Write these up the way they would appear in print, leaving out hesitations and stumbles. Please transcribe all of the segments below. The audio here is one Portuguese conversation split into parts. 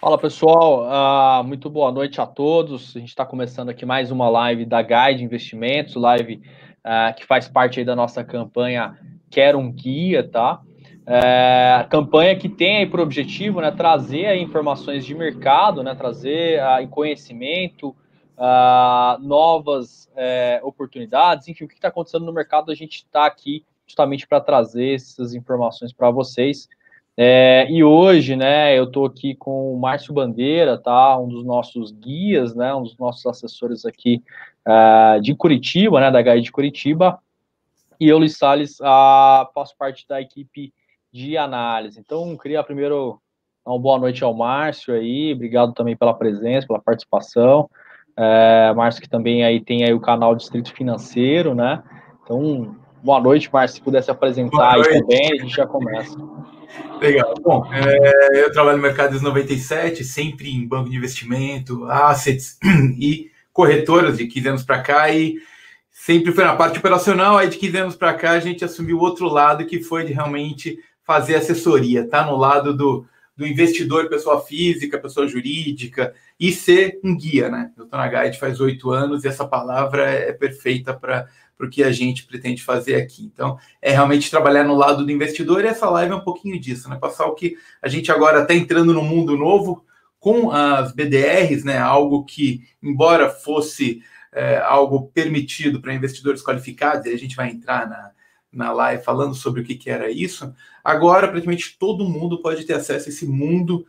Fala pessoal, muito boa noite a todos. A gente está começando aqui mais uma live da Guide Investimentos, live que faz parte aí da nossa campanha Quero um Guia, tá? Campanha que tem aí por objetivo, né, trazer aí informações de mercado, né, trazer conhecimento, novas oportunidades, enfim, o que está acontecendo no mercado, a gente está aqui justamente para trazer essas informações para vocês. E hoje, né, eu estou aqui com o Márcio Bandeira, tá? Um dos nossos guias, né? Um dos nossos assessores aqui de Curitiba, né? Da HI de Curitiba. E eu, Luiz Salles, faço parte da equipe de análise. Então, queria primeiro dar uma boa noite ao Márcio aí. Obrigado também pela presença, pela participação. Márcio que também aí tem aí o canal Distrito Financeiro, né? Então, boa noite, Márcio. Se pudesse Boa apresentar aí noite. também, a gente já começa. Legal. Bom, eu trabalho no mercado desde 97, sempre em banco de investimento, assets e corretoras de 15 anos para cá, e sempre foi na parte operacional. Aí de 15 anos para cá a gente assumiu o outro lado, que foi de realmente fazer assessoria, tá no lado do investidor, pessoa física, pessoa jurídica, e ser um guia, né? Eu estou na Guide faz 8 anos e essa palavra é perfeita para o que a gente pretende fazer aqui. Então, é realmente trabalhar no lado do investidor, e essa live é um pouquinho disso, né? Passar o que a gente agora está entrando no mundo novo com as BDRs, né? Algo que, embora fosse algo permitido para investidores qualificados, e a gente vai entrar na live falando sobre o que era isso, agora praticamente todo mundo pode ter acesso a esse mundo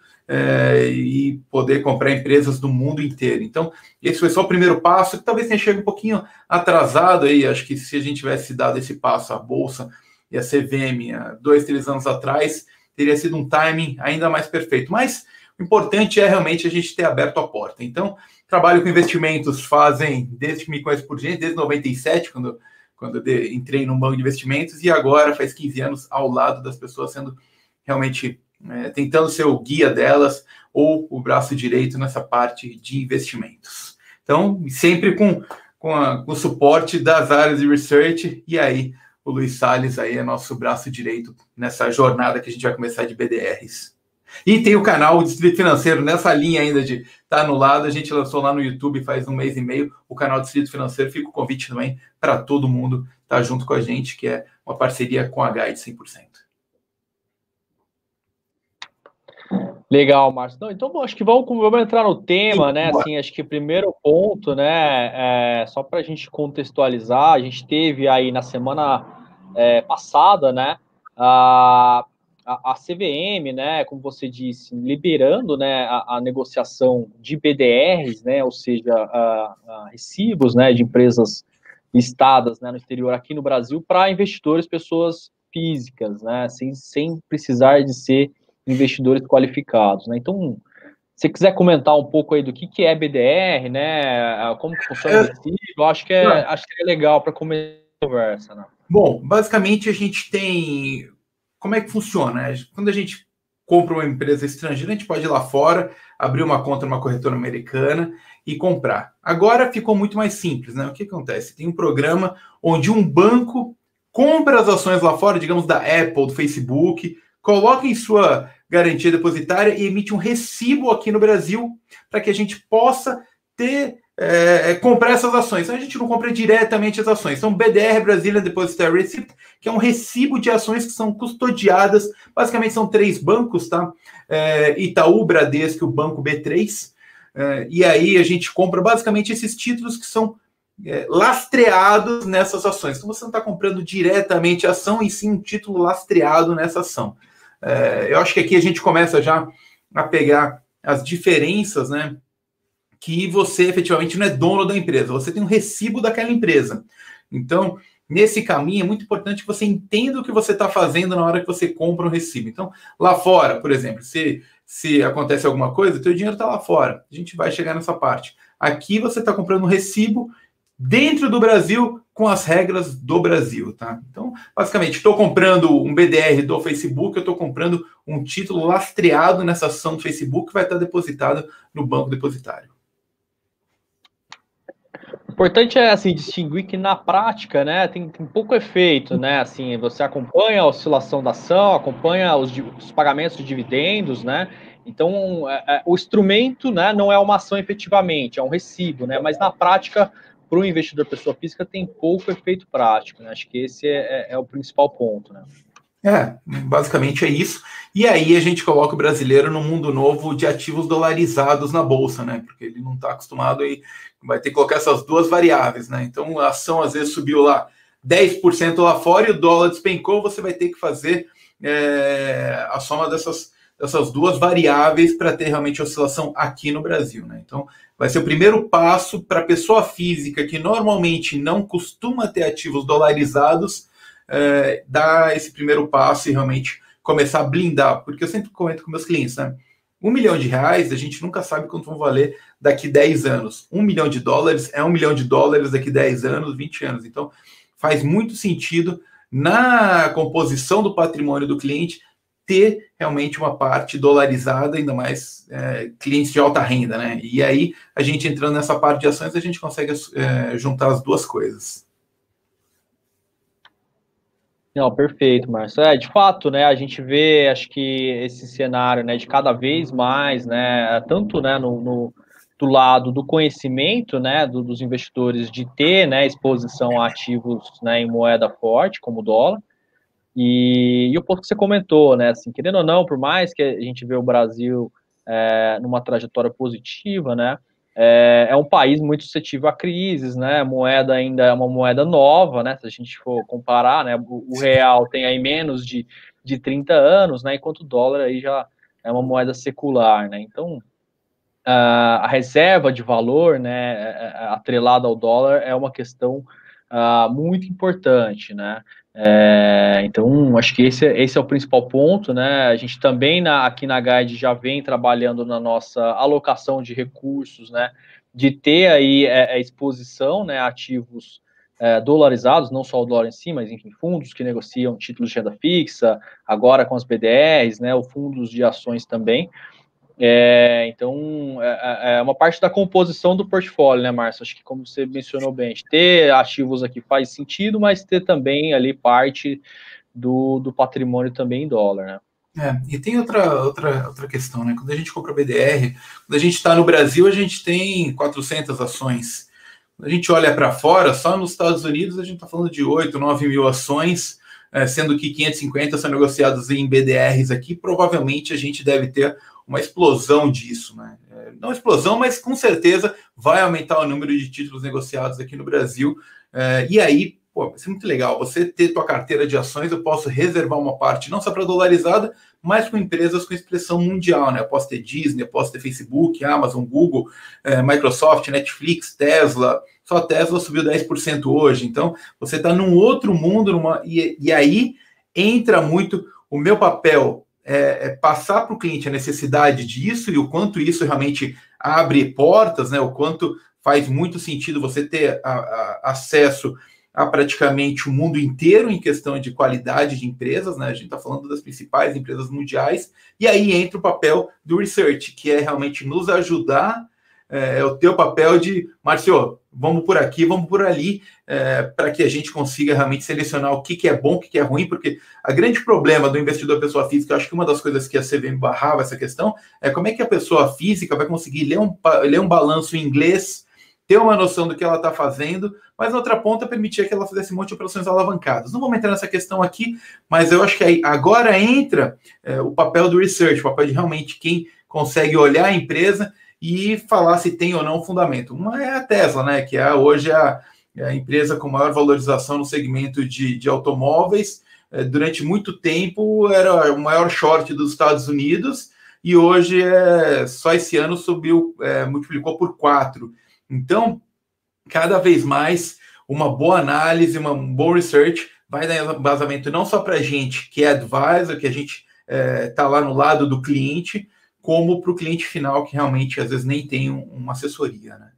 e poder comprar empresas do mundo inteiro. Então, esse foi só o primeiro passo, que talvez tenha chegado um pouquinho atrasado aí. Acho que se a gente tivesse dado esse passo à Bolsa e a CVM há 2, 3 anos atrás, teria sido um timing ainda mais perfeito. Mas o importante é realmente a gente ter aberto a porta. Então, trabalho com investimentos desde que me conheço por gente, desde 97, quando eu entrei no banco de investimentos, e agora faz 15 anos ao lado das pessoas, sendo realmente tentando ser o guia delas ou o braço direito nessa parte de investimentos. Então, sempre com o suporte das áreas de research, e aí o Luiz Salles aí é nosso braço direito nessa jornada que a gente vai começar de BDRs. E tem o canal Distrito Financeiro nessa linha ainda de estar no lado. A gente lançou lá no YouTube faz 1 mês e meio o canal Distrito Financeiro. Fica o convite também para todo mundo estar junto com a gente, que é uma parceria com a Guide 100%. Legal, Márcio. Não, então, bom, acho que vamos entrar no tema, né? Assim, acho que o primeiro ponto, né, só para a gente contextualizar, a gente teve aí na semana passada, né, a CVM, né, como você disse, liberando, né, a negociação de BDRs, né, ou seja, recibos, né, de empresas listadas, né, no exterior aqui no Brasil para investidores, pessoas físicas, né, sem precisar de ser investidores qualificados, né? Então, se você quiser comentar um pouco aí do que é BDR, né? Como que funciona o recibo, acho que é legal para começar a conversa, né? Bom, basicamente a gente tem. Como é que funciona? Quando a gente compra uma empresa estrangeira, a gente pode ir lá fora, abrir uma conta numa corretora americana e comprar. Agora ficou muito mais simples, né? O que acontece? Tem um programa onde um banco compra as ações lá fora, digamos da Apple, do Facebook, coloca em sua garantia depositária e emite um recibo aqui no Brasil para que a gente possa comprar essas ações. Então, a gente não compra diretamente as ações. Então, BDR, Brazilian Depositary Receipt, que é um recibo de ações que são custodiadas. Basicamente, são 3 bancos, tá? Itaú, Bradesco e o Banco B3. E aí a gente compra basicamente esses títulos que são lastreados nessas ações. Então, você não está comprando diretamente a ação, e sim um título lastreado nessa ação. Eu acho que aqui a gente começa já a pegar as diferenças, né? Que você efetivamente não é dono da empresa, você tem um recibo daquela empresa. Então, nesse caminho, é muito importante que você entenda o que você está fazendo na hora que você compra um recibo. Então, lá fora, por exemplo, se acontece alguma coisa, o teu dinheiro está lá fora. A gente vai chegar nessa parte. Aqui você está comprando um recibo dentro do Brasil, com as regras do Brasil, tá? Então, basicamente, estou comprando um BDR do Facebook, eu estou comprando um título lastreado nessa ação do Facebook que vai estar depositado no banco depositário. O importante é assim distinguir que na prática, né, tem pouco efeito, né? Assim, você acompanha a oscilação da ação, acompanha os pagamentos de dividendos, né? Então, o instrumento, né, não é uma ação efetivamente, é um recibo, né, mas na prática, para o investidor pessoa física, tem pouco efeito prático, né? Acho que esse é o principal ponto, né? Basicamente é isso. E aí a gente coloca o brasileiro num mundo novo de ativos dolarizados na bolsa, né? Porque ele não está acostumado e vai ter que colocar essas duas variáveis, né? Então a ação às vezes subiu lá 10% lá fora e o dólar despencou, você vai ter que fazer a soma dessas duas variáveis para ter realmente oscilação aqui no Brasil, né? Então vai ser o primeiro passo para a pessoa física que normalmente não costuma ter ativos dolarizados, dar esse primeiro passo e realmente começar a blindar, porque eu sempre comento com meus clientes, né? R$1 milhão, a gente nunca sabe quanto vão valer daqui 10 anos. $1 milhão é $1 milhão daqui 10 anos, 20 anos. Então, faz muito sentido na composição do patrimônio do cliente ter realmente uma parte dolarizada, ainda mais clientes de alta renda, né? E aí, a gente entrando nessa parte de ações, a gente consegue juntar as duas coisas. Não, perfeito, Márcio. De fato, né, a gente vê, acho que esse cenário, né, de cada vez mais, né, tanto, né, do lado do conhecimento, né, dos investidores de ter, né, exposição a ativos, né, em moeda forte, como o dólar, e o ponto que você comentou, né, assim, querendo ou não, por mais que a gente vê o Brasil numa trajetória positiva, né, é um país muito suscetível a crises, né? A moeda ainda é uma moeda nova, né? Se a gente for comparar, né? O real tem aí menos de 30 anos, né? Enquanto o dólar aí já é uma moeda secular, né? Então, a reserva de valor, né? Atrelada ao dólar é uma questão muito importante, né? Então, acho que esse é o principal ponto, né? A gente também aqui na Guide já vem trabalhando na nossa alocação de recursos, né? De ter aí a exposição, né? Ativos dolarizados, não só o dólar em si, mas enfim, fundos que negociam títulos de renda fixa, agora com as BDRs, né? Ou fundos de ações também. Então, é uma parte da composição do portfólio, né, Márcio? Acho que, como você mencionou bem, ter ativos aqui faz sentido, mas ter também ali parte do patrimônio também em dólar, né? E tem outra questão, né? Quando a gente compra BDR, quando a gente está no Brasil, a gente tem 400 ações. Quando a gente olha para fora, só nos Estados Unidos a gente está falando de 8, 9 mil ações, sendo que 550 são negociados em BDRs aqui. Provavelmente a gente deve ter uma explosão disso, né? Não explosão, mas com certeza vai aumentar o número de títulos negociados aqui no Brasil. E aí, pô, vai ser muito legal. Você ter tua carteira de ações, eu posso reservar uma parte, não só para dolarizada, mas com empresas com expressão mundial, né? Eu posso ter Disney, eu posso ter Facebook, Amazon, Google, Microsoft, Netflix, Tesla. Só a Tesla subiu 10% hoje. Então, você está num outro mundo, e aí entra muito o meu papel, passar para o cliente a necessidade disso e o quanto isso realmente abre portas, né? O quanto faz muito sentido você ter acesso a praticamente o mundo inteiro em questão de qualidade de empresas, né? A gente está falando das principais empresas mundiais, e aí entra o papel do research, que é realmente nos ajudar, o teu papel de, Márcio, vamos por aqui, vamos por ali, para que a gente consiga realmente selecionar o que é bom, o que é ruim, porque o grande problema do investidor pessoa física, eu acho que uma das coisas que a CVM barrava essa questão, é como é que a pessoa física vai conseguir ler um balanço em inglês, ter uma noção do que ela está fazendo, mas na outra ponta permitia que ela fizesse um monte de operações alavancadas. Não vamos entrar nessa questão aqui, mas eu acho que aí agora entra o papel do research, o papel de realmente quem consegue olhar a empresa e falar se tem ou não fundamento. Uma é a Tesla, né, que é hoje a empresa com maior valorização no segmento de automóveis. Durante muito tempo era o maior short dos Estados Unidos e hoje só esse ano subiu, multiplicou por 4. Então, cada vez mais, uma boa análise, um bom research vai dar embasamento não só para a gente que é advisor, que a gente está lá no lado do cliente, como para o cliente final, que realmente às vezes nem tem uma assessoria, né?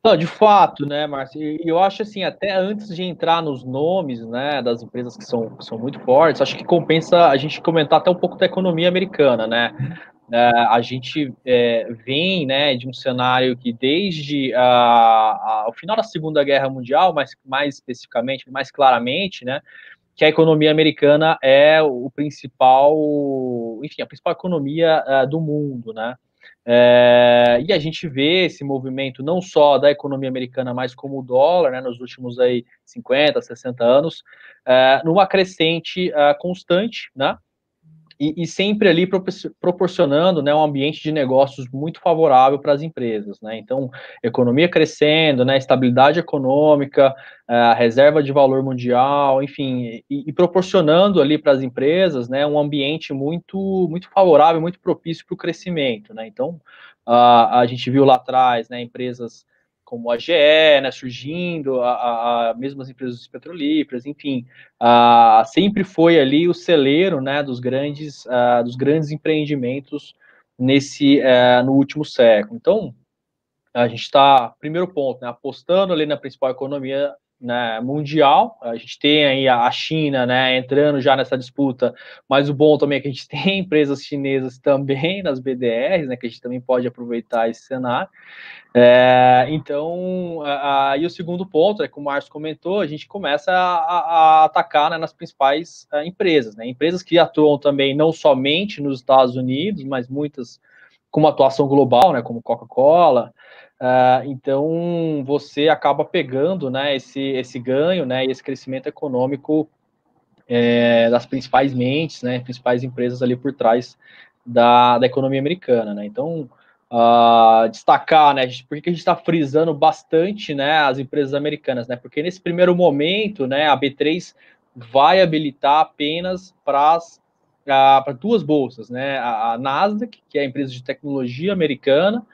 Não, de fato, né, Márcio? E eu acho assim, até antes de entrar nos nomes, né, das empresas que são muito fortes, acho que compensa a gente comentar até um pouco da economia americana, né? A gente vem, né, de um cenário que desde o final da Segunda Guerra Mundial, mais especificamente, mais claramente, né, que a economia americana é o principal, enfim, a principal economia do mundo, né? E a gente vê esse movimento não só da economia americana, mas como o dólar, né, nos últimos aí 50, 60 anos, numa crescente constante, né? E sempre ali proporcionando, né, um ambiente de negócios muito favorável para as empresas, né? Então, economia crescendo, né, estabilidade econômica, reserva de valor mundial, enfim, e proporcionando ali para as empresas, né, um ambiente muito favorável, muito propício para o crescimento, né? Então, a gente viu lá atrás, né, empresas como a GE, né, surgindo, mesmo as empresas petrolíferas, enfim, sempre foi ali o celeiro, né, dos grandes empreendimentos no último século. Então, a gente está, primeiro ponto, né, apostando ali na principal economia, né, mundial. A gente tem aí a China, né, entrando já nessa disputa, mas o bom também é que a gente tem empresas chinesas também nas BDRs, né, que a gente também pode aproveitar esse cenário. Então, e o segundo ponto é que o Márcio comentou, a gente começa a atacar, né, nas principais empresas, né, empresas que atuam também não somente nos Estados Unidos, mas muitas com uma atuação global, né, como Coca-Cola. Então, você acaba pegando, né, esse ganho, né, e esse crescimento econômico das principais mentes, né, principais empresas ali por trás da economia americana, né. Então, destacar, né, por que a gente está frisando bastante, né, as empresas americanas, né, porque nesse primeiro momento, né, a B3 vai habilitar apenas para duas bolsas, né, a Nasdaq, que é a empresa de tecnologia americana,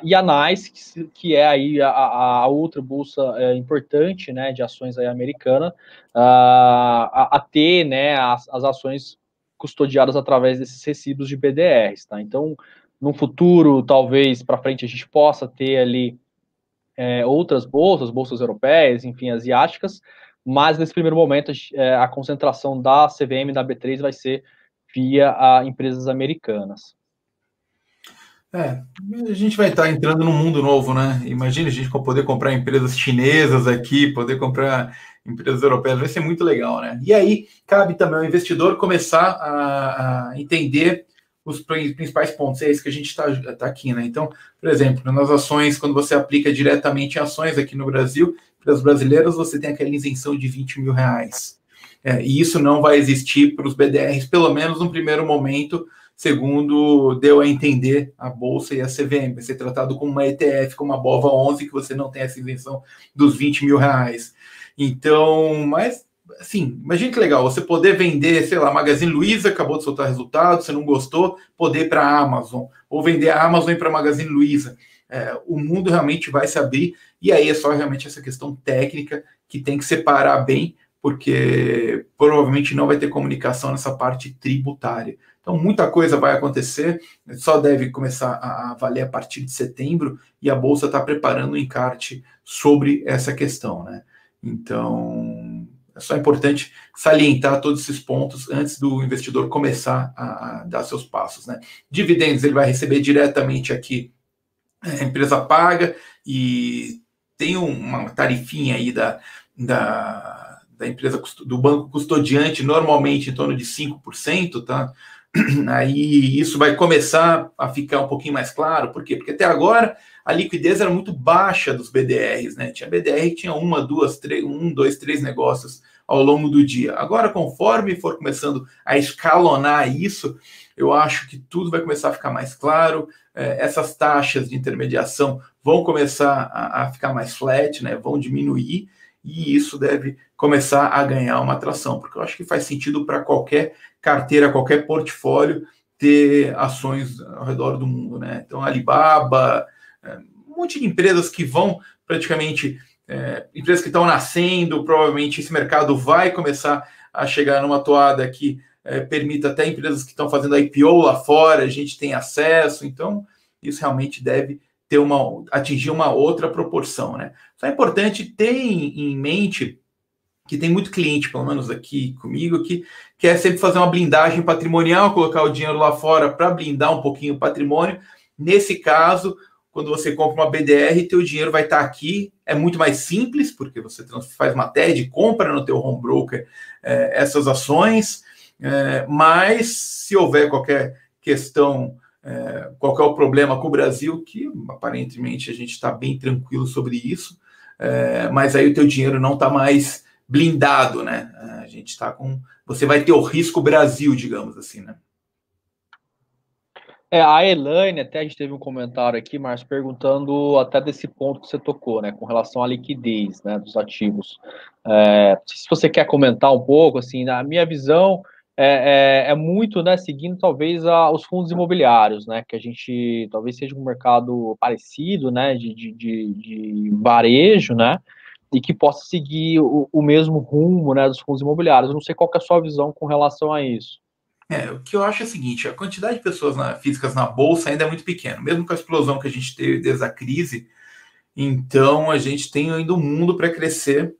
e a NYSE, que é aí a outra bolsa importante, né, de ações aí americana, a ter, né, as ações custodiadas através desses recibos de BDRs, tá? Então, no futuro, talvez para frente a gente possa ter ali outras bolsas europeias, enfim, asiáticas, mas nesse primeiro momento a concentração da CVM e da B3 vai ser via empresas americanas. A gente vai estar entrando num mundo novo, né? Imagina a gente poder comprar empresas chinesas aqui, poder comprar empresas europeias, vai ser muito legal, né? E aí cabe também ao investidor começar a entender os principais pontos, é isso que a gente está aqui, né? Então, por exemplo, nas ações, quando você aplica diretamente em ações aqui no Brasil, para os brasileiros, você tem aquela isenção de R$20 mil. E isso não vai existir para os BDRs, pelo menos no primeiro momento, segundo deu a entender a Bolsa e a CVM. Vai ser tratado como uma ETF, como uma BOVA11, que você não tem essa isenção dos R$20 mil. Então, mas, assim, imagina que legal, você poder vender, sei lá, Magazine Luiza, acabou de soltar resultado, você não gostou, poder ir para a Amazon, ou vender a Amazon para a Magazine Luiza. O mundo realmente vai se abrir, e aí é só realmente essa questão técnica que tem que separar bem, porque provavelmente não vai ter comunicação nessa parte tributária. Então, muita coisa vai acontecer, só deve começar a valer a partir de setembro, e a Bolsa está preparando um encarte sobre essa questão, né? Então, é só importante salientar todos esses pontos antes do investidor começar a dar seus passos, né? Dividendos ele vai receber diretamente aqui, a empresa paga, e tem uma tarifinha aí da empresa, do banco custodiante, normalmente em torno de 5%, tá? Aí isso vai começar a ficar um pouquinho mais claro. Por quê? Porque até agora a liquidez era muito baixa dos BDRs, né? Tinha BDR que tinha dois, três negócios ao longo do dia. Agora, conforme for começando a escalonar isso, eu acho que tudo vai começar a ficar mais claro. Essas taxas de intermediação vão começar a ficar mais flat, né? Vão diminuir, e isso deve começar a ganhar uma atração, porque eu acho que faz sentido para qualquer carteira, qualquer portfólio, ter ações ao redor do mundo, né? Então, Alibaba, um monte de empresas que vão praticamente, empresas que estão nascendo, provavelmente esse mercado vai começar a chegar numa toada que permita até empresas que estão fazendo IPO lá fora, a gente tem acesso, então isso realmente deve atingir uma outra proporção, né? Só é importante ter em mente que tem muito cliente, pelo menos aqui comigo, que quer sempre fazer uma blindagem patrimonial, colocar o dinheiro lá fora para blindar um pouquinho o patrimônio. Nesse caso, quando você compra uma BDR, teu dinheiro vai estar aqui, é muito mais simples, porque você faz uma TED, compra no teu home broker essas ações, mas se houver qualquer questão, qual é o problema com o Brasil, que aparentemente a gente está bem tranquilo sobre isso, mas aí o teu dinheiro não está mais blindado, né? A gente está com... Você vai ter o risco Brasil, digamos assim, né? A Elaine, até a gente teve um comentário aqui, Márcio, perguntando até desse ponto que você tocou, né, com relação à liquidez, né, dos ativos. Se você quer comentar um pouco, assim, na minha visão, é muito, né, seguindo talvez os fundos imobiliários, né, que a gente talvez seja um mercado parecido, né, de varejo, né, e que possa seguir o mesmo rumo, né, dos fundos imobiliários. Eu não sei qual que é a sua visão com relação a isso. O que eu acho é o seguinte, a quantidade de pessoas físicas na Bolsa ainda é muito pequena, mesmo com a explosão que a gente teve desde a crise, então a gente tem ainda um mundo para crescer,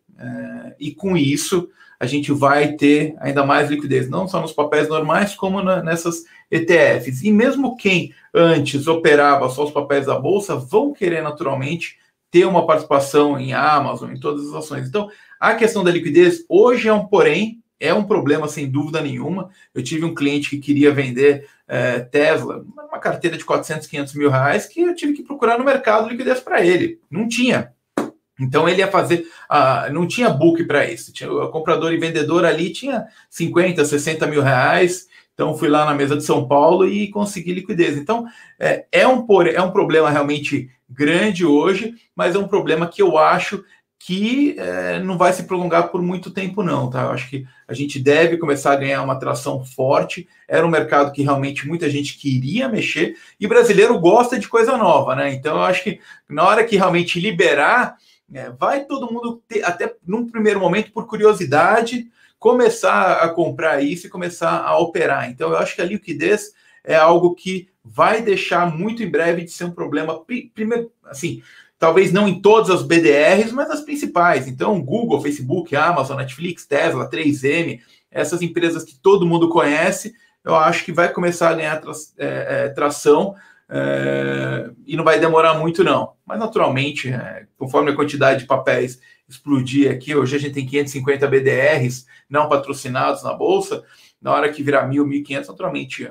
e com isso a gente vai ter ainda mais liquidez, não só nos papéis normais, como nessas ETFs. E mesmo quem antes operava só os papéis da Bolsa, vão querer naturalmente ter uma participação em Amazon, em todas as ações. Então, a questão da liquidez hoje é um porém, é um problema sem dúvida nenhuma. Eu tive um cliente que queria vender Tesla, uma carteira de 400, 500 mil reais, que eu tive que procurar no mercado liquidez para ele. Não tinha. Então ele ia fazer, não tinha book para isso. O comprador e vendedor ali tinha 50, 60 mil reais. Então fui lá na mesa de São Paulo e consegui liquidez. Então é um problema realmente grande hoje, mas é um problema que eu acho que não vai se prolongar por muito tempo, não, tá? Eu acho que a gente deve começar a ganhar uma atração forte. Era um mercado que realmente muita gente queria mexer, e brasileiro gosta de coisa nova, né? Então, eu acho que na hora que realmente liberar, vai todo mundo ter, até num primeiro momento, por curiosidade, começar a comprar isso e começar a operar. Então, eu acho que a liquidez é algo que vai deixar muito em breve de ser um problema, primeiro, assim, talvez não em todas as BDRs, mas as principais. Então, Google, Facebook, Amazon, Netflix, Tesla, 3M, essas empresas que todo mundo conhece, eu acho que vai começar a ganhar tração, e não vai demorar muito, não. Mas, naturalmente, conforme a quantidade de papéis explodir aqui, hoje a gente tem 550 BDRs não patrocinados na Bolsa, na hora que virar 1.000, 1.500, naturalmente,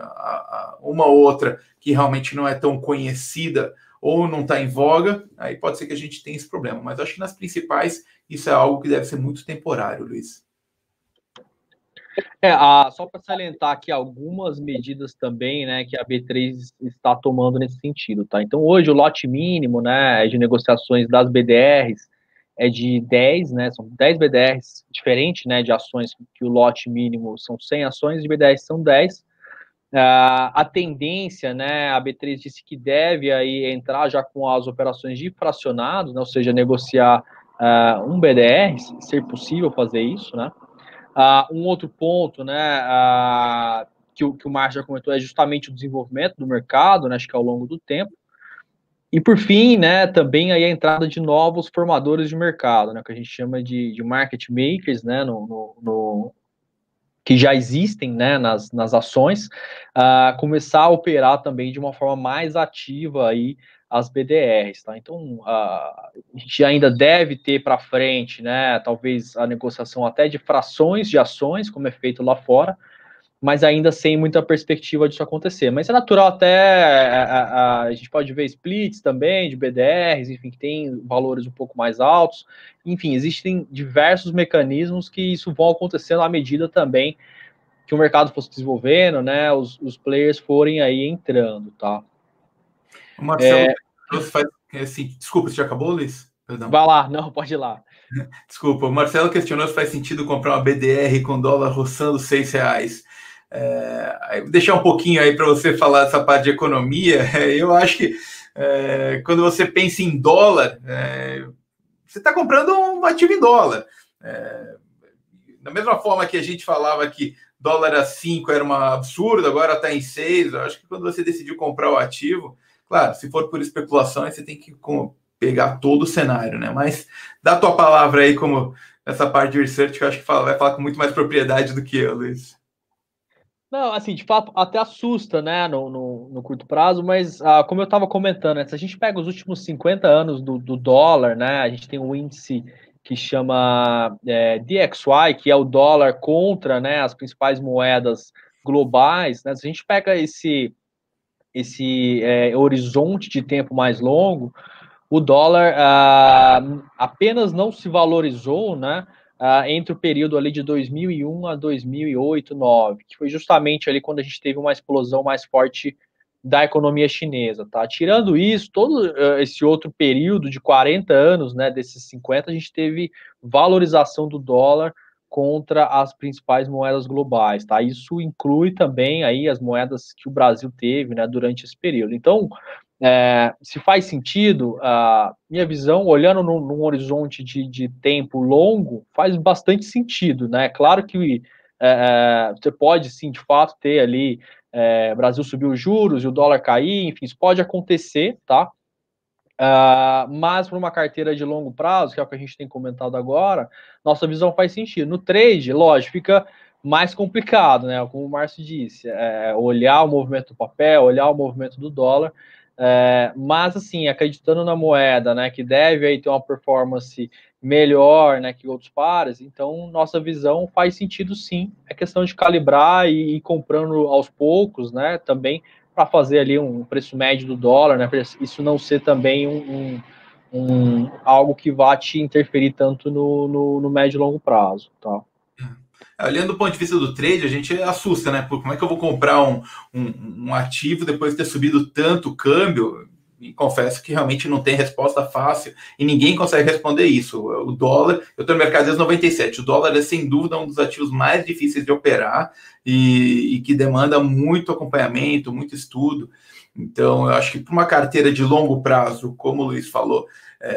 uma ou outra que realmente não é tão conhecida ou não está em voga, aí pode ser que a gente tenha esse problema. Mas acho que nas principais, isso é algo que deve ser muito temporário, Luiz. Só para salientar aqui algumas medidas também, né, que a B3 está tomando nesse sentido, tá? Então, hoje o lote mínimo, né, de negociações das BDRs é de 10, né, são 10 BDRs, diferente, né, de ações que o lote mínimo são 100 ações, de BDRs são 10. A tendência, né, a B3 disse que deve aí entrar já com as operações de fracionados, né, ou seja, negociar um BDR, se ser possível fazer isso, né. Um outro ponto, né, que o Márcio já comentou, é justamente o desenvolvimento do mercado, né, acho que ao longo do tempo. E por fim, né, também aí a entrada de novos formadores de mercado, né, que a gente chama de market makers, né, que já existem, né, nas ações, começar a operar também de uma forma mais ativa aí as BDRs, tá? Então, a gente ainda deve ter para frente, né, talvez a negociação até de frações de ações, como é feito lá fora, mas ainda sem muita perspectiva disso acontecer. Mas é natural até, a gente pode ver splits também de BDRs, enfim, que tem valores um pouco mais altos. Enfim, existem diversos mecanismos que isso vão acontecendo à medida também que o mercado fosse desenvolvendo, né, os players forem aí entrando, tá? O Marcelo faz assim, desculpa, você já acabou, Luiz? Perdão. Vai lá, não, pode ir lá. Desculpa, o Marcelo questionou se faz sentido comprar uma BDR com dólar roçando R$6. Vou deixar um pouquinho aí para você falar dessa parte de economia. Eu acho que quando você pensa em dólar, você está comprando um ativo em dólar. Da mesma forma que a gente falava que dólar a 5 era um absurdo, agora está em 6. Eu acho que quando você decidiu comprar o ativo, claro, se for por especulação, você tem que pegar todo o cenário, né? Mas dá a tua palavra aí como essa parte de research, que eu acho que vai falar com muito mais propriedade do que eu, Luiz. Não, assim, de fato, até assusta, né, no curto prazo, mas como eu estava comentando, né, se a gente pega os últimos 50 anos do dólar, né, a gente tem um índice que chama DXY, que é o dólar contra, né, as principais moedas globais, né, se a gente pega esse horizonte de tempo mais longo, o dólar apenas não se valorizou, né, entre o período ali de 2001 a 2008, 2009, que foi justamente ali quando a gente teve uma explosão mais forte da economia chinesa, tá? Tirando isso, todo esse outro período de 40 anos, né, desses 50, a gente teve valorização do dólar contra as principais moedas globais, tá? Isso inclui também aí as moedas que o Brasil teve, né, durante esse período. Então, se faz sentido, a minha visão, olhando num horizonte de tempo longo, faz bastante sentido, né? Claro que você pode, sim, de fato, ter ali, o Brasil subir os juros e o dólar cair, enfim, isso pode acontecer, tá? Mas para uma carteira de longo prazo, que é o que a gente tem comentado agora, nossa visão faz sentido. No trade, lógico, fica mais complicado, né? Como o Márcio disse, olhar o movimento do papel, olhar o movimento do dólar, mas assim, acreditando na moeda, né, que deve aí ter uma performance melhor, né, que outros pares, então nossa visão faz sentido sim. É questão de calibrar e ir comprando aos poucos, né, também para fazer ali um preço médio do dólar, né, para isso não ser também algo que vá te interferir tanto no médio e longo prazo, tá? Olhando do ponto de vista do trade, a gente assusta, né? Por como é que eu vou comprar um ativo depois de ter subido tanto o câmbio? E confesso que realmente não tem resposta fácil e ninguém consegue responder isso. O dólar, eu estou no mercado desde 97, o dólar é sem dúvida um dos ativos mais difíceis de operar e que demanda muito acompanhamento, muito estudo. Então, eu acho que para uma carteira de longo prazo, como o Luiz falou,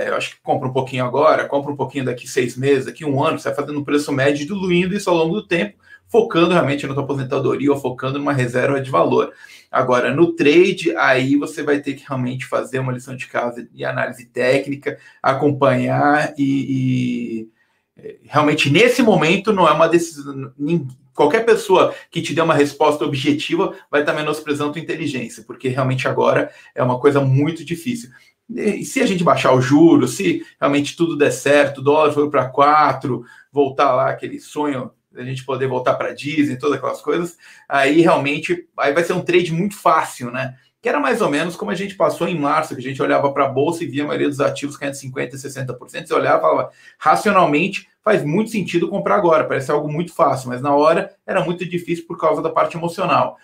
eu acho que compra um pouquinho agora, compra um pouquinho daqui 6 meses, daqui 1 ano, você vai fazendo um preço médio e diluindo isso ao longo do tempo, focando realmente na tua aposentadoria ou focando numa reserva de valor. Agora, no trade, aí você vai ter que realmente fazer uma lição de casa e análise técnica, acompanhar e realmente nesse momento não é uma decisão. Qualquer pessoa que te dê uma resposta objetiva vai estar menosprezando a tua inteligência, porque realmente agora é uma coisa muito difícil. E se a gente baixar o juro, se realmente tudo der certo, o dólar for para 4, voltar lá aquele sonho a gente poder voltar para Disney, todas aquelas coisas, aí realmente aí vai ser um trade muito fácil, né? Que era mais ou menos como a gente passou em março, que a gente olhava para a bolsa e via a maioria dos ativos caindo 50%, 60%, você olhava e falava, racionalmente faz muito sentido comprar agora, parece algo muito fácil, mas na hora era muito difícil por causa da parte emocional.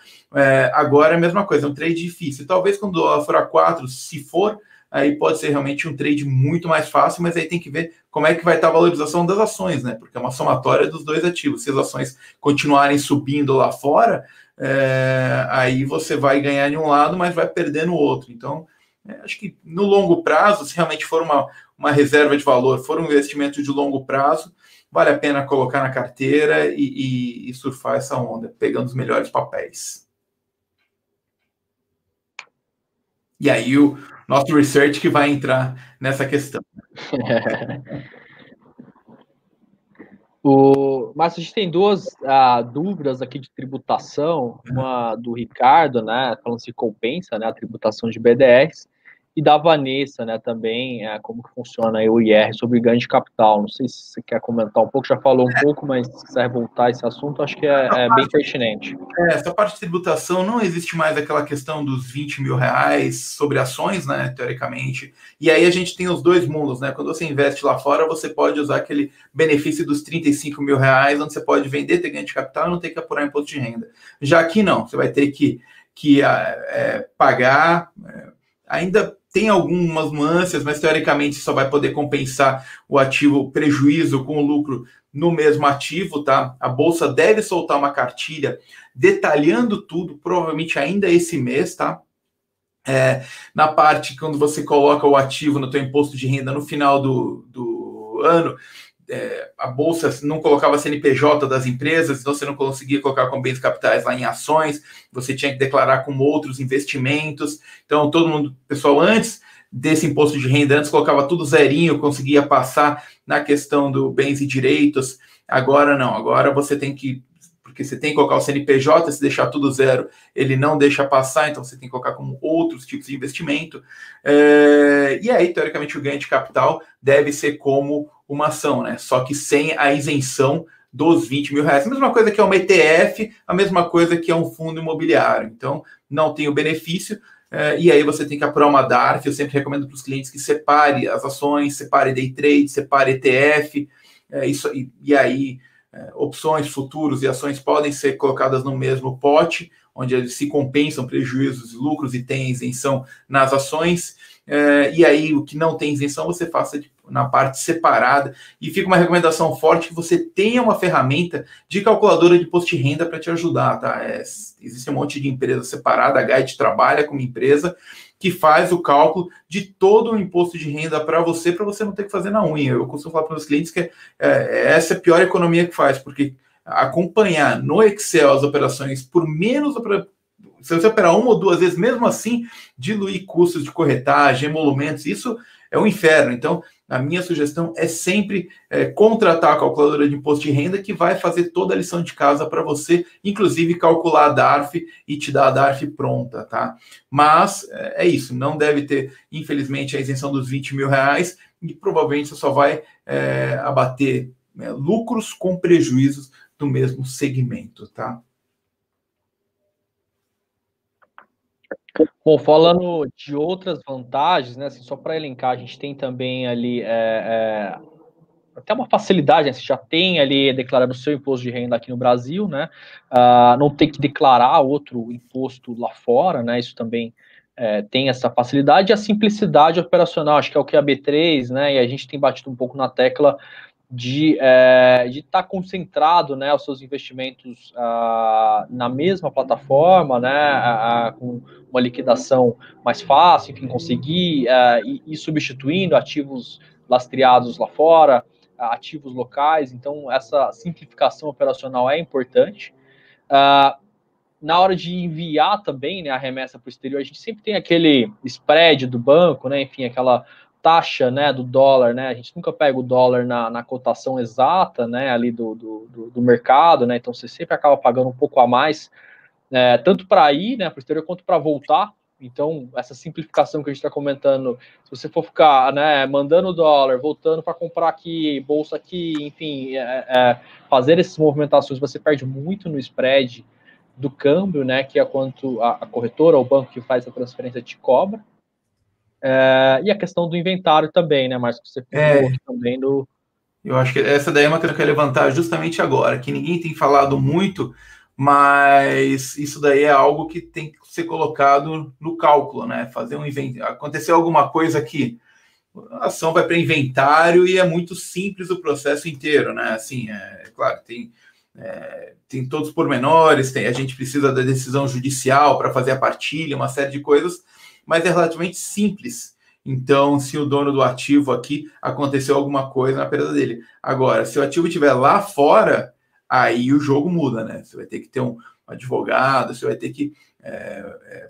Agora é a mesma coisa, é um trade difícil. Talvez quando o dólar for a 4, se for, aí pode ser realmente um trade muito mais fácil, mas aí tem que ver como é que vai estar a valorização das ações, né? Porque é uma somatória dos dois ativos. Se as ações continuarem subindo lá fora, aí você vai ganhar em um lado, mas vai perder no outro. Então, acho que no longo prazo, se realmente for uma reserva de valor, for um investimento de longo prazo, vale a pena colocar na carteira e surfar essa onda, pegando os melhores papéis. E aí o nosso research que vai entrar nessa questão. Mas a gente tem duas dúvidas aqui de tributação, uma do Ricardo, né, falando se compensa, né, a tributação de BDRs, e da Vanessa, né, também, como que funciona aí o IR sobre ganho de capital. Não sei se você quer comentar um pouco, já falou um pouco, mas se quiser voltar a esse assunto, acho que é bem pertinente. Essa parte de tributação não existe mais aquela questão dos 20 mil reais sobre ações, né, teoricamente. E aí a gente tem os dois mundos, né? Quando você investe lá fora, você pode usar aquele benefício dos 35 mil reais, onde você pode vender, ter ganho de capital e não ter que apurar imposto de renda. Já aqui não, você vai ter que pagar. Ainda tem algumas nuances, mas teoricamente só vai poder compensar o ativo prejuízo com o lucro no mesmo ativo, tá? A bolsa deve soltar uma cartilha detalhando tudo, provavelmente ainda esse mês, tá? Na parte quando você coloca o ativo no teu imposto de renda no final do ano, a bolsa não colocava CNPJ das empresas, então você não conseguia colocar com bens capitais lá em ações, você tinha que declarar com outros investimentos. Então, todo mundo, pessoal, antes desse imposto de renda, antes colocava tudo zerinho, conseguia passar na questão do bens e direitos. Agora não, agora você tem que, porque você tem que colocar o CNPJ, se deixar tudo zero, ele não deixa passar, então você tem que colocar como outros tipos de investimento. E aí, teoricamente, o ganho de capital deve ser como uma ação, né? Só que sem a isenção dos 20 mil reais. A mesma coisa que é um ETF, a mesma coisa que é um fundo imobiliário. Então, não tem o benefício, e aí você tem que apurar uma DARF. Eu sempre recomendo para os clientes que separe as ações, separe day trade, separe ETF, e aí opções, futuros e ações podem ser colocadas no mesmo pote, onde eles se compensam prejuízos e lucros e tem isenção nas ações. E aí o que não tem isenção você faça na parte separada, e fica uma recomendação forte que você tenha uma ferramenta de calculadora de imposto de renda para te ajudar, tá? Existe um monte de empresa separada, a Guide trabalha com uma empresa que faz o cálculo de todo o imposto de renda para você não ter que fazer na unha. Eu costumo falar para os clientes que essa é a pior economia que faz, porque acompanhar no Excel as operações por menos... Se você operar uma ou duas vezes, mesmo assim, diluir custos de corretagem, emolumentos, isso é um inferno. Então, a minha sugestão é sempre contratar a calculadora de imposto de renda, que vai fazer toda a lição de casa para você, inclusive calcular a DARF e te dar a DARF pronta, tá? Mas é isso, não deve ter, infelizmente, a isenção dos 20 mil reais, e provavelmente você só vai abater lucros com prejuízos do mesmo segmento, tá? Bom, falando de outras vantagens, né, assim, só para elencar, a gente tem também ali até uma facilidade, né, você já tem ali declarando o seu imposto de renda aqui no Brasil, né, não tem que declarar outro imposto lá fora, né, isso também tem essa facilidade, e a simplicidade operacional, acho que é o que a B3, né, e a gente tem batido um pouco na tecla de estar concentrado, né, os seus investimentos na mesma plataforma, né, com uma liquidação mais fácil, enfim, conseguir ir substituindo ativos lastreados lá fora, ativos locais. Então, essa simplificação operacional é importante. Na hora de enviar também, né, a remessa para o exterior, a gente sempre tem aquele spread do banco, né, enfim, aquela taxa, né, do dólar, né, a gente nunca pega o dólar na cotação exata, né, ali do mercado, né, então você sempre acaba pagando um pouco a mais, tanto para ir, né, para o exterior, quanto para voltar. Então, essa simplificação que a gente está comentando, se você for ficar, né, mandando dólar, voltando para comprar aqui, bolsa aqui, enfim, fazer essas movimentações, você perde muito no spread do câmbio, né, que é quanto a corretora, o banco que faz a transferência te cobra. E a questão do inventário também, né, Márcio, que você falou aqui também do... Eu acho que essa daí é uma que eu quero levantar justamente agora, que ninguém tem falado muito, mas isso daí é algo que tem que ser colocado no cálculo, né? Fazer um inventário. Aconteceu alguma coisa aqui, a ação vai para inventário e é muito simples o processo inteiro, né? Assim, claro, tem todos os pormenores, a gente precisa da decisão judicial para fazer a partilha, uma série de coisas, mas é relativamente simples. Então, se o dono do ativo aqui aconteceu alguma coisa na perda dele. Agora, se o ativo estiver lá fora, aí o jogo muda, né? Você vai ter que ter um advogado, você vai ter que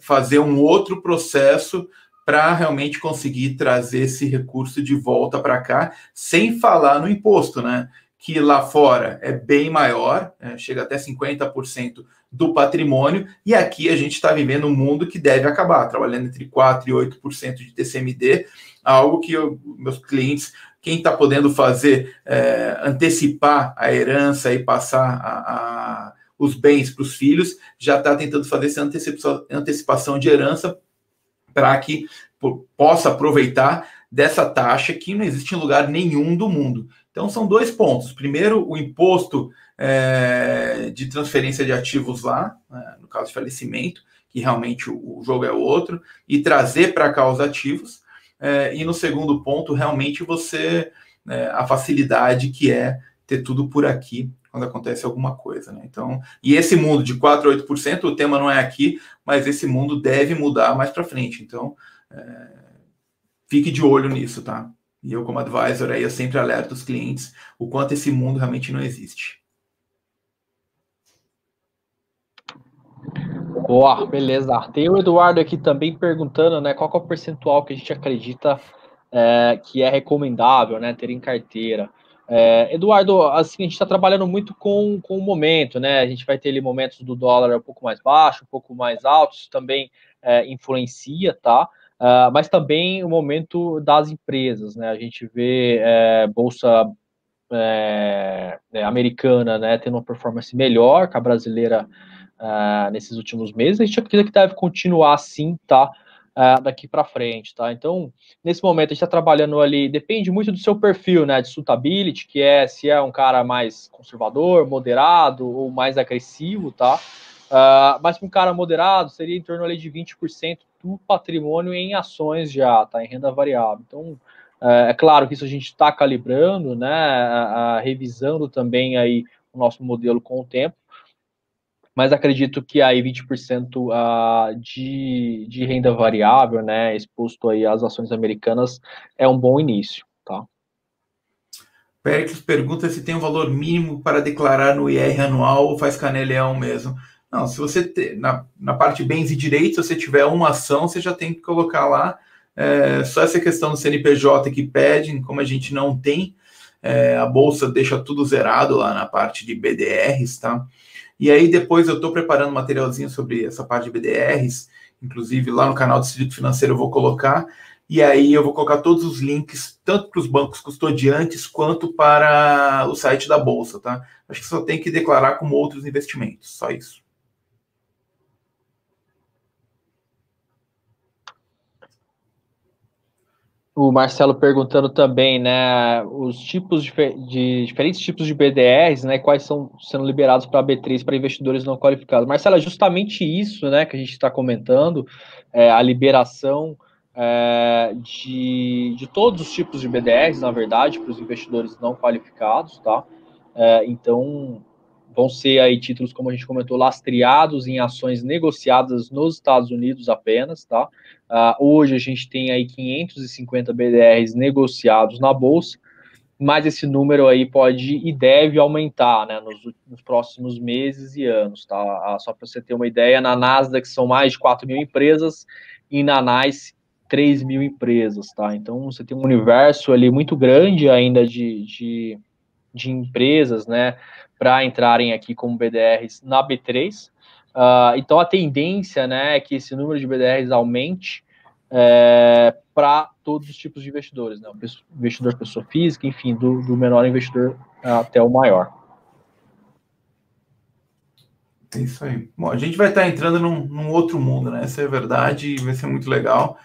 fazer um outro processo para realmente conseguir trazer esse recurso de volta para cá, sem falar no imposto, né? Que lá fora é bem maior, chega até 50% do patrimônio, e aqui a gente está vivendo um mundo que deve acabar, trabalhando entre 4% e 8% de TCMD, algo que meus clientes, quem está podendo fazer, antecipar a herança e passar os bens para os filhos, já está tentando fazer essa antecipação de herança para que possa aproveitar dessa taxa que não existe em lugar nenhum do mundo. Então, são dois pontos. Primeiro, o imposto de transferência de ativos lá, né, no caso de falecimento, que realmente o jogo é outro, e trazer para cá os ativos. E no segundo ponto, realmente a facilidade que é ter tudo por aqui quando acontece alguma coisa, né? Então, e esse mundo de 4% a 8%, o tema não é aqui, mas esse mundo deve mudar mais para frente. Então, fique de olho nisso, tá? E eu, como advisor, aí eu sempre alerto os clientes o quanto esse mundo realmente não existe. Boa, beleza. Tem o Eduardo aqui também perguntando, né, qual que é o percentual que a gente acredita que é recomendável, né, ter em carteira. Eduardo, assim, a gente está trabalhando muito com o momento, né? A gente vai ter ali momentos do dólar um pouco mais baixo, um pouco mais alto, isso também influencia, tá? Mas também o momento das empresas, né? A gente vê bolsa americana, né, tendo uma performance melhor que a brasileira nesses últimos meses. A gente acredita que deve continuar assim, tá? Daqui para frente, tá? Então, nesse momento, a gente está trabalhando ali, depende muito do seu perfil, né, de suitability, que é se é um cara mais conservador, moderado ou mais agressivo, tá? Mas para um cara moderado, seria em torno ali de 20% do patrimônio em ações já, tá? Em renda variável. Então, é claro que isso a gente está calibrando, né, revisando também aí o nosso modelo com o tempo, mas acredito que aí 20% de renda variável, né, exposto aí às ações americanas, é um bom início, tá? Péricles pergunta se tem um valor mínimo para declarar no IR anual ou faz caneleão mesmo. Não, se você na parte bens e direitos, se você tiver uma ação, você já tem que colocar lá. Só essa questão do CNPJ que pede, como a gente não tem, a bolsa deixa tudo zerado lá na parte de BDRs, tá? E aí depois eu estou preparando um materialzinho sobre essa parte de BDRs, inclusive lá no canal do Distrito Financeiro eu vou colocar, e aí eu vou colocar todos os links, tanto para os bancos custodiantes, quanto para o site da Bolsa, tá? Acho que só tem que declarar como outros investimentos, só isso. O Marcelo perguntando também, né, os tipos de diferentes tipos de BDRs, né, quais estão sendo liberados para a B3 para investidores não qualificados. Marcelo, é justamente isso, né, que a gente está comentando, a liberação de todos os tipos de BDRs, na verdade, para os investidores não qualificados, tá? Então, vão ser aí títulos, como a gente comentou, lastreados em ações negociadas nos Estados Unidos apenas, tá? Hoje a gente tem aí 550 BDRs negociados na Bolsa, mas esse número aí pode e deve aumentar, né, nos próximos meses e anos, tá? Só para você ter uma ideia, na Nasdaq são mais de 4 mil empresas e na NYSE 3 mil empresas, tá? Então você tem um universo ali muito grande ainda de empresas, né, para entrarem aqui como BDRs na B3. Então a tendência, né, é que esse número de BDRs aumente para todos os tipos de investidores, né? O investidor pessoa física, enfim, do menor investidor até o maior. É isso aí. Bom, a gente vai estar entrando num outro mundo, né? Essa é a verdade e vai ser muito legal.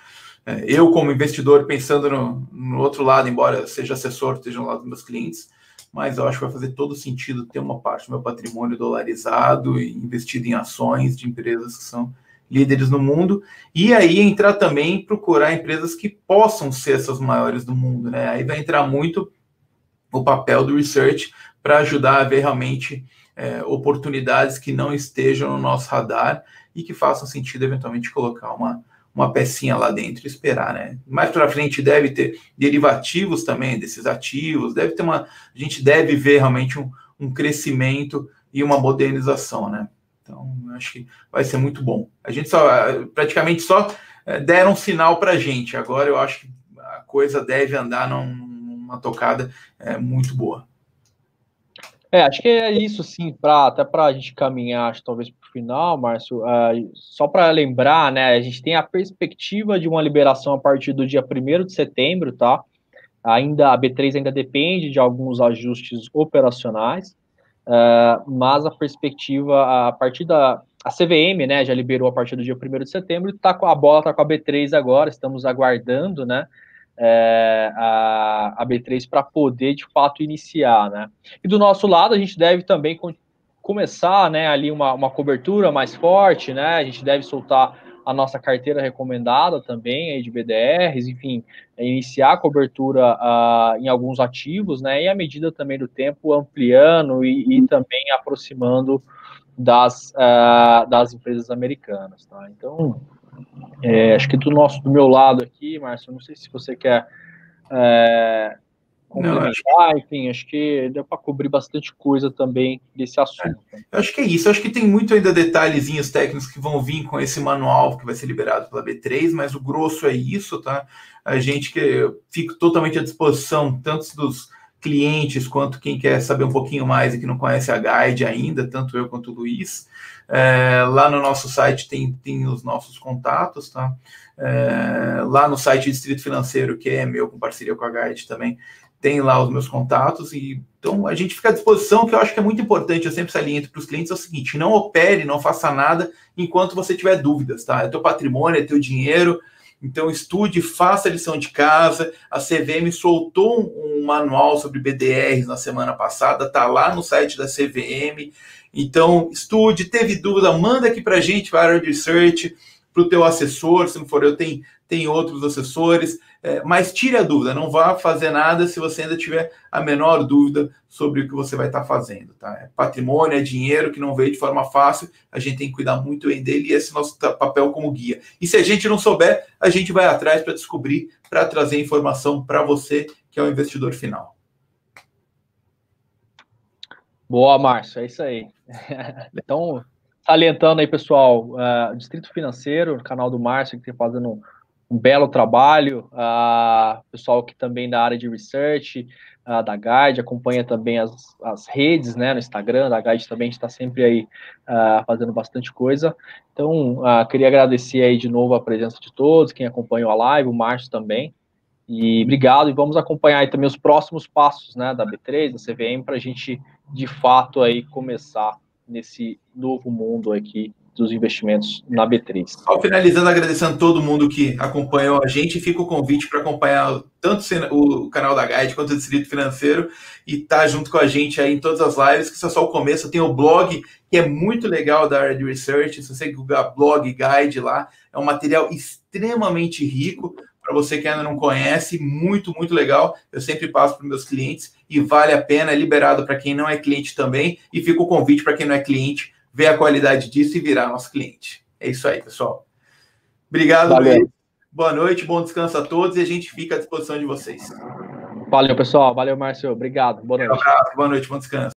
Eu, como investidor, pensando no outro lado, embora seja assessor, esteja no lado dos meus clientes, mas eu acho que vai fazer todo sentido ter uma parte do meu patrimônio dolarizado e investido em ações de empresas que são líderes no mundo, e aí entrar também, procurar empresas que possam ser essas maiores do mundo, né? Aí vai entrar muito o papel do research para ajudar a ver realmente oportunidades que não estejam no nosso radar e que façam sentido eventualmente colocar uma pecinha lá dentro e esperar, né? Mais para frente deve ter derivativos também desses ativos, a gente deve ver realmente um crescimento e uma modernização, né? Então, acho que vai ser muito bom. A gente praticamente só deram um sinal para a gente. Agora eu acho que a coisa deve andar numa tocada muito boa. Acho que é isso, sim, até para a gente caminhar, acho, talvez para o final, Márcio, só para lembrar, né, a gente tem a perspectiva de uma liberação a partir do dia 1º de setembro, tá? Ainda a B3 ainda depende de alguns ajustes operacionais, mas a perspectiva, a partir a CVM, né, já liberou a partir do dia 1º de setembro, a bola está com a B3 agora, estamos aguardando, né, a B3 para poder, de fato, iniciar, né. E do nosso lado, a gente deve também começar, né, ali uma cobertura mais forte, né, a gente deve soltar a nossa carteira recomendada também aí de BDRs, enfim, iniciar a cobertura em alguns ativos, né, e à medida também do tempo ampliando e também aproximando das empresas americanas, tá? Então, acho que do meu lado aqui, Márcio, não sei se você quer complementar, enfim, acho que deu para cobrir bastante coisa também desse assunto. Eu acho que é isso, eu acho que tem muito ainda detalhezinhos técnicos que vão vir com esse manual que vai ser liberado pela B3, mas o grosso é isso, tá? A gente que fica totalmente à disposição, tanto dos clientes, quanto quem quer saber um pouquinho mais e que não conhece a Guide ainda, tanto eu quanto o Luiz. Lá no nosso site tem os nossos contatos, tá? Lá no site Distrito Financeiro, que é meu, com parceria com a Guide também, tem lá os meus contatos, e então a gente fica à disposição, que eu acho que é muito importante, eu sempre saliento para os clientes, é o seguinte: não opere, não faça nada enquanto você tiver dúvidas, tá? É teu patrimônio, é teu dinheiro, então estude, faça a lição de casa. A CVM soltou um manual sobre BDRs na semana passada, tá lá no site da CVM, então estude, teve dúvida, manda aqui para a gente, para a área de research, para o teu assessor, se não for eu, tem outros assessores, mas tire a dúvida, não vá fazer nada se você ainda tiver a menor dúvida sobre o que você vai estar fazendo, tá? É patrimônio, é dinheiro que não veio de forma fácil, a gente tem que cuidar muito bem dele, e esse é o nosso papel como guia. E se a gente não souber, a gente vai atrás para descobrir, para trazer informação para você, que é o investidor final. Boa, Márcio, é isso aí. Então, salientando aí, pessoal, Distrito Financeiro, o canal do Márcio, que está fazendo um belo trabalho, pessoal que também da área de research, da Guide, acompanha também as redes, né, no Instagram da Guide também, a gente está sempre aí fazendo bastante coisa. Então, queria agradecer aí de novo a presença de todos, quem acompanhou a live, o Márcio também, e obrigado, e vamos acompanhar aí também os próximos passos, né, da B3, da CVM, para a gente, de fato, aí começar nesse novo mundo aqui dos investimentos na B3. Só finalizando, agradecendo todo mundo que acompanhou a gente, fica o convite para acompanhar tanto o canal da Guide quanto o Distrito Financeiro, e tá junto com a gente aí em todas as lives, que isso é só o começo. Tem o blog, que é muito legal, da área de research. Se você googar blog Guide lá, é um material extremamente rico, para você que ainda não conhece, muito, muito legal. Eu sempre passo para os meus clientes e vale a pena, é liberado para quem não é cliente também, e fica o convite para quem não é cliente, ver a qualidade disso e virar nosso cliente. É isso aí, pessoal. Obrigado, Luiz. Boa noite, bom descanso a todos, e a gente fica à disposição de vocês. Valeu, pessoal. Valeu, Márcio. Obrigado. Boa noite. Um abraço, boa noite, bom descanso.